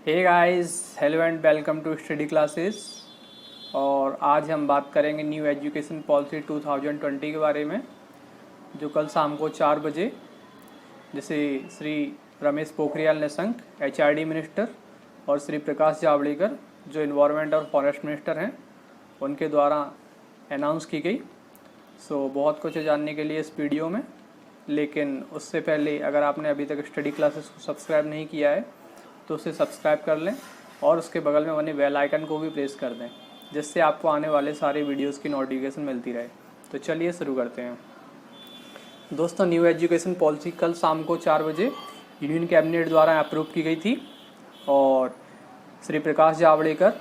Hey guys, hello and welcome to study classes. और आज हम बात करेंगे न्यू एजुकेशन पॉलिसी 2020 के बारे में, जो कल शाम को 4 बजे जैसे श्री रमेश पोखरियाल निशंक एचआरडी मिनिस्टर और श्री प्रकाश जावड़ेकर जो इन्वायरमेंट और फॉरेस्ट मिनिस्टर हैं उनके द्वारा अनाउंस की गई। बहुत कुछ है जानने के लिए इस वीडियो में, लेकिन उससे पहले अगर आपने अभी तक स्टडी क्लासेस को सब्सक्राइब नहीं किया है तो उसे सब्सक्राइब कर लें और उसके बगल में बने बेल आइकन को भी प्रेस कर दें, जिससे आपको आने वाले सारे वीडियोस की नोटिफिकेशन मिलती रहे। तो चलिए शुरू करते हैं। दोस्तों, न्यू एजुकेशन पॉलिसी कल शाम को 4 बजे यूनियन कैबिनेट द्वारा अप्रूव की गई थी और श्री प्रकाश जावड़ेकर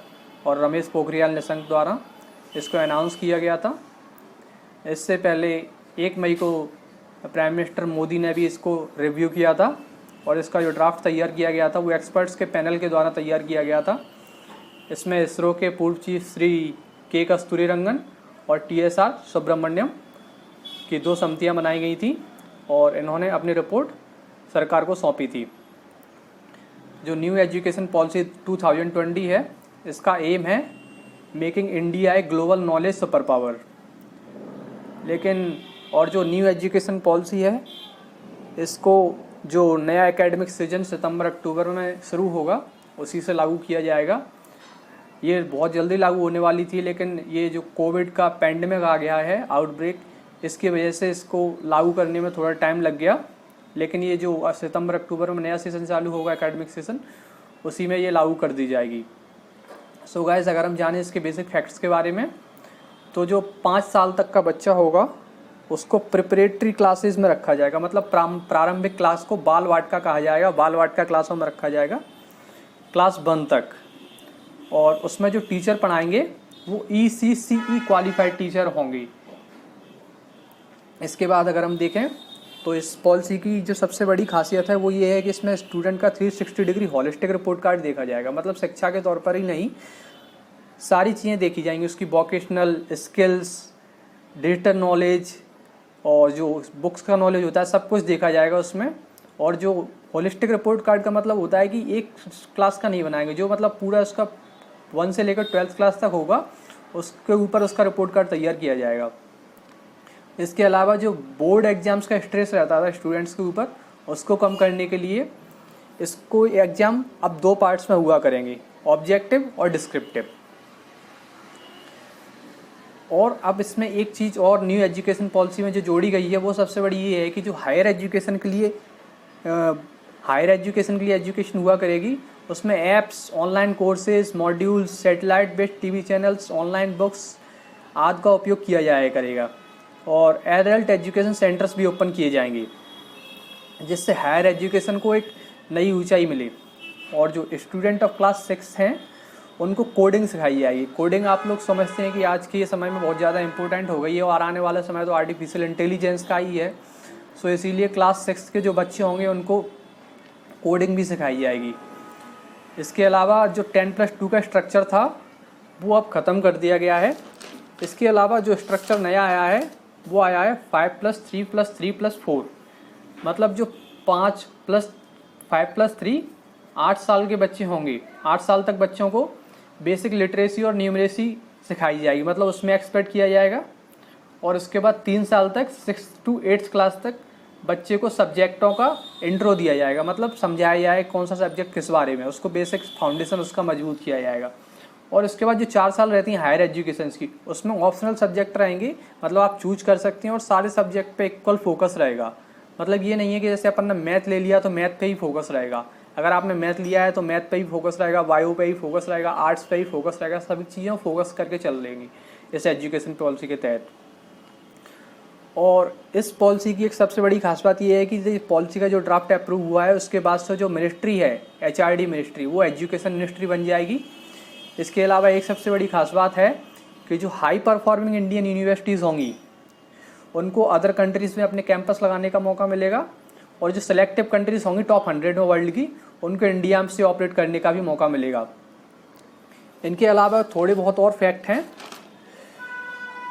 और रमेश पोखरियाल निशंक द्वारा इसको अनाउंस किया गया था। इससे पहले 1 मई को प्राइम मिनिस्टर मोदी ने भी इसको रिव्यू किया था और इसका जो ड्राफ्ट तैयार किया गया था वो एक्सपर्ट्स के पैनल के द्वारा तैयार किया गया था। इसमें इसरो के पूर्व चीफ श्री के कस्तूरीरंगन और TSR सुब्रमण्यम की 2 समितियां बनाई गई थी और इन्होंने अपनी रिपोर्ट सरकार को सौंपी थी। जो न्यू एजुकेशन पॉलिसी 2020 है, इसका एम है making India a global knowledge super power. लेकिन और जो न्यू एजुकेशन पॉलिसी है, इसको जो नया एकेडमिक सीजन सितंबर-अक्टूबर में शुरू होगा उसी से लागू किया जाएगा। ये बहुत जल्दी लागू होने वाली थी, लेकिन ये जो कोविड का पैंडेमिक आ गया है, आउटब्रेक, इसकी वजह से इसको लागू करने में थोड़ा टाइम लग गया। लेकिन ये जो सितंबर-अक्टूबर में नया सीज़न चालू होगा, एकेडमिक सीजन, उसी में ये लागू कर दी जाएगी। सो गाइस, अगर हम जानें इसके बेसिक फैक्ट्स के बारे में, तो जो 5 साल तक का बच्चा होगा उसको प्रिपरेटरी क्लासेस में रखा जाएगा, मतलब प्रारंभिक क्लास को बाल वाटिका कहा जाएगा, बाल वाटिका क्लासों में रखा जाएगा क्लास 1 तक। और उसमें जो टीचर पढ़ाएंगे वो ECCE क्वालिफाइड टीचर होंगे। इसके बाद अगर हम देखें तो इस पॉलिसी की जो सबसे बड़ी खासियत है वो ये है कि इसमें स्टूडेंट का 360 डिग्री हॉलिस्टिक रिपोर्ट कार्ड देखा जाएगा। मतलब शिक्षा के तौर पर ही नहीं, सारी चीज़ें देखी जाएंगी, उसकी वोकेशनल स्किल्स, डिजिटल नॉलेज और जो बुक्स का नॉलेज होता है, सब कुछ देखा जाएगा उसमें। और जो होलिस्टिक रिपोर्ट कार्ड का मतलब होता है कि एक क्लास का नहीं बनाएंगे, जो मतलब पूरा उसका 1 से लेकर 12th क्लास तक होगा, उसके ऊपर उसका रिपोर्ट कार्ड तैयार किया जाएगा। इसके अलावा जो बोर्ड एग्जाम्स का स्ट्रेस रहता था स्टूडेंट्स के ऊपर, उसको कम करने के लिए इसको एग्ज़ाम अब 2 पार्ट्स में हुआ करेंगे, ऑब्जेक्टिव और डिस्क्रिप्टिव। और अब इसमें एक चीज़ और न्यू एजुकेशन पॉलिसी में जो जोड़ी गई है वो सबसे बड़ी ये है कि जो हायर एजुकेशन के लिए एजुकेशन हुआ करेगी, उसमें apps, online courses, modules, satellite based TV channels, online books आदि का उपयोग किया जाया करेगा। और एडल्ट एजुकेशन सेंटर्स भी ओपन किए जाएंगे, जिससे हायर एजुकेशन को एक नई ऊंचाई मिले। और जो स्टूडेंट ऑफ क्लास 6 हैं उनको कोडिंग सिखाई जाएगी। कोडिंग आप लोग समझते हैं कि आज के समय में बहुत ज़्यादा इंपॉर्टेंट हो गई है और आने वाला समय तो आर्टिफिशियल इंटेलिजेंस का ही है। सो इसीलिए क्लास 6 के जो बच्चे होंगे उनको कोडिंग भी सिखाई जाएगी। इसके अलावा जो 10+2 का स्ट्रक्चर था वो अब ख़त्म कर दिया गया है। इसके अलावा जो स्ट्रक्चर नया आया है वो आया है 5+3+3+4। मतलब जो 5+5+3 8 साल के बच्चे होंगे, 8 साल तक बच्चों को बेसिक लिटरेसी और न्यूमरेसी सिखाई जाएगी, मतलब उसमें एक्सपेक्ट किया जाएगा। और उसके बाद 3 साल तक 6th to 8th क्लास तक बच्चे को सब्जेक्टों का इंट्रो दिया जाएगा, मतलब समझाया जाए कौन सा सब्जेक्ट किस बारे में, उसको बेसिक फाउंडेशन उसका मजबूत किया जाएगा। और इसके बाद जो 4 साल रहती हैं हायर एजुकेशन की, उसमें ऑप्शनल सब्जेक्ट रहेंगे, मतलब आप चूज कर सकते हैं और सारे सब्जेक्ट पे इक्वल फोकस रहेगा। मतलब ये नहीं है कि जैसे अपन ने मैथ ले लिया तो मैथ पे ही फोकस रहेगा। अगर आपने मैथ लिया है तो मैथ पे ही फोकस रहेगा, बायो पे ही फोकस रहेगा, आर्ट्स पे ही फोकस रहेगा, सभी चीज़ों फोकस करके चल लेंगी इस एजुकेशन पॉलिसी के तहत। और इस पॉलिसी की एक सबसे बड़ी खास बात यह है कि पॉलिसी का जो ड्राफ्ट अप्रूव हुआ है उसके बाद से जो मिनिस्ट्री है HRD मिनिस्ट्री, वो एजुकेशन मिनिस्ट्री बन जाएगी। इसके अलावा एक सबसे बड़ी खास बात है कि जो हाई परफॉर्मिंग इंडियन यूनिवर्सिटीज़ होंगी उनको अदर कंट्रीज़ में अपने कैंपस लगाने का मौका मिलेगा। और जो सेलेक्टिव कंट्रीज़ होंगी टॉप 100 में वर्ल्ड की, उनको इंडिया से ऑपरेट करने का भी मौका मिलेगा। इनके अलावा थोड़े बहुत और फैक्ट हैं।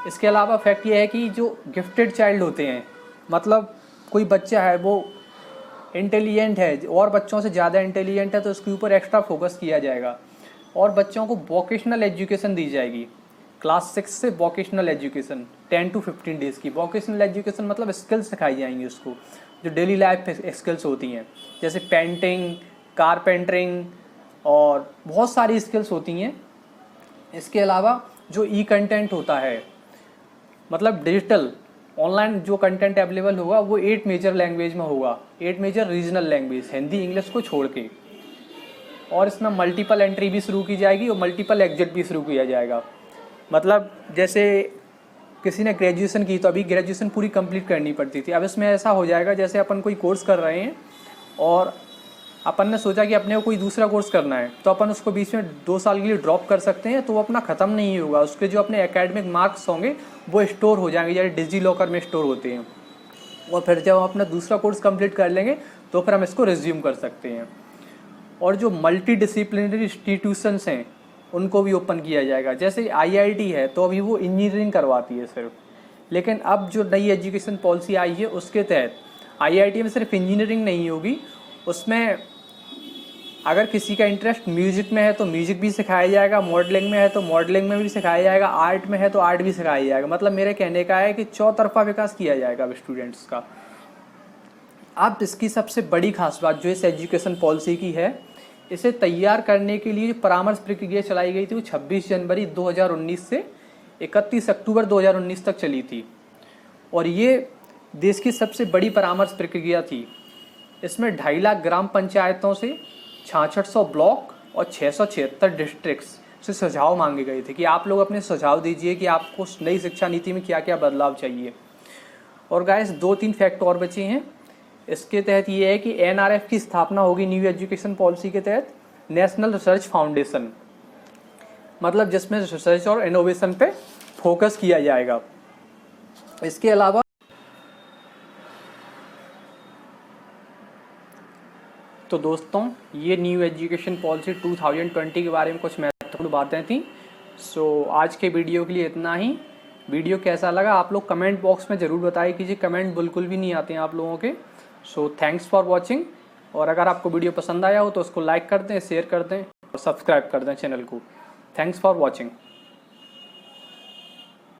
इसके अलावा फैक्ट ये है कि जो गिफ्टेड चाइल्ड होते हैं, मतलब कोई बच्चा है वो इंटेलिजेंट है और बच्चों से ज़्यादा इंटेलिजेंट है तो उसके ऊपर एक्स्ट्रा फोकस किया जाएगा और बच्चों को वोकेशनल एजुकेशन दी जाएगी। क्लास 6 से वोकेशनल एजुकेशन 10 to 15 डेज़ की। वोकेशनल एजुकेशन मतलब स्किल्स सिखाई जाएंगी उसको, जो डेली लाइफ स्किल्स होती हैं, जैसे पेंटिंग, कारपेंटरिंग और बहुत सारी स्किल्स होती हैं। इसके अलावा जो ई कंटेंट होता है, मतलब डिजिटल ऑनलाइन जो कंटेंट अवेलेबल होगा वो 8 मेजर लैंग्वेज में होगा, 8 major regional language, Hindi English को छोड़ के। और इसमें मल्टीपल एंट्री भी शुरू की जाएगी और मल्टीपल एग्जिट भी शुरू किया जाएगा। मतलब जैसे किसी ने ग्रेजुएशन की तो अभी ग्रेजुएशन पूरी कंप्लीट करनी पड़ती थी, अब इसमें ऐसा हो जाएगा जैसे अपन कोई कोर्स कर रहे हैं और अपन ने सोचा कि अपने को कोई दूसरा कोर्स करना है तो अपन उसको बीच में 2 साल के लिए ड्रॉप कर सकते हैं, तो वो अपना ख़त्म नहीं होगा। उसके जो अपने एकेडमिक मार्क्स होंगे वो स्टोर हो जाएंगे, जैसे डिजी लॉकर में स्टोर होते हैं। और फिर जब हम अपना दूसरा कोर्स कंप्लीट कर लेंगे तो फिर हम इसको रिज्यूम कर सकते हैं। और जो मल्टी डिसिप्लिनरी इंस्टीट्यूशंस हैं उनको भी ओपन किया जाएगा। जैसे आईआईटी है तो अभी वो इंजीनियरिंग करवाती है सिर्फ, लेकिन अब जो नई एजुकेशन पॉलिसी आई है उसके तहत आईआईटी में सिर्फ इंजीनियरिंग नहीं होगी, उसमें अगर किसी का इंटरेस्ट म्यूजिक में है तो म्यूजिक भी सिखाया जाएगा, मॉडलिंग में है तो मॉडलिंग में भी सिखाया जाएगा, आर्ट में है तो आर्ट भी सिखाया जाएगा। मतलब मेरे कहने का है कि चौतरफा विकास किया जाएगा अब स्टूडेंट्स का। अब इसकी सबसे बड़ी खास बात जो इस एजुकेशन पॉलिसी की है, इसे तैयार करने के लिए परामर्श प्रक्रिया चलाई गई थी वो 26 जनवरी 2019 से 31 अक्टूबर 2019 तक चली थी और ये देश की सबसे बड़ी परामर्श प्रक्रिया थी। इसमें 2.5 लाख ग्राम पंचायतों से 6600 ब्लॉक और 676 डिस्ट्रिक्ट्स से सुझाव मांगे गए थे कि आप लोग अपने सुझाव दीजिए कि आपको नई शिक्षा नीति में क्या क्या बदलाव चाहिए। और गाइस 2-3 फैक्ट और बचे हैं। इसके तहत ये है कि एनआरएफ की स्थापना होगी न्यू एजुकेशन पॉलिसी के तहत, नेशनल रिसर्च फाउंडेशन, मतलब जिसमें रिसर्च और इनोवेशन पे फोकस किया जाएगा। इसके अलावा तो दोस्तों ये न्यू एजुकेशन पॉलिसी 2020 के बारे में कुछ महत्वपूर्ण बातें थी। सो आज के वीडियो के लिए इतना ही। वीडियो कैसा लगा आप लोग कमेंट बॉक्स में ज़रूर बताइए कीजिए, कमेंट बिल्कुल भी नहीं आते हैं आप लोगों के। So thanks for watching. और अगर आपको वीडियो पसंद आया हो तो उसको लाइक कर दें, शेयर कर दें और सब्सक्राइब कर दें चैनल को। Thanks for watching.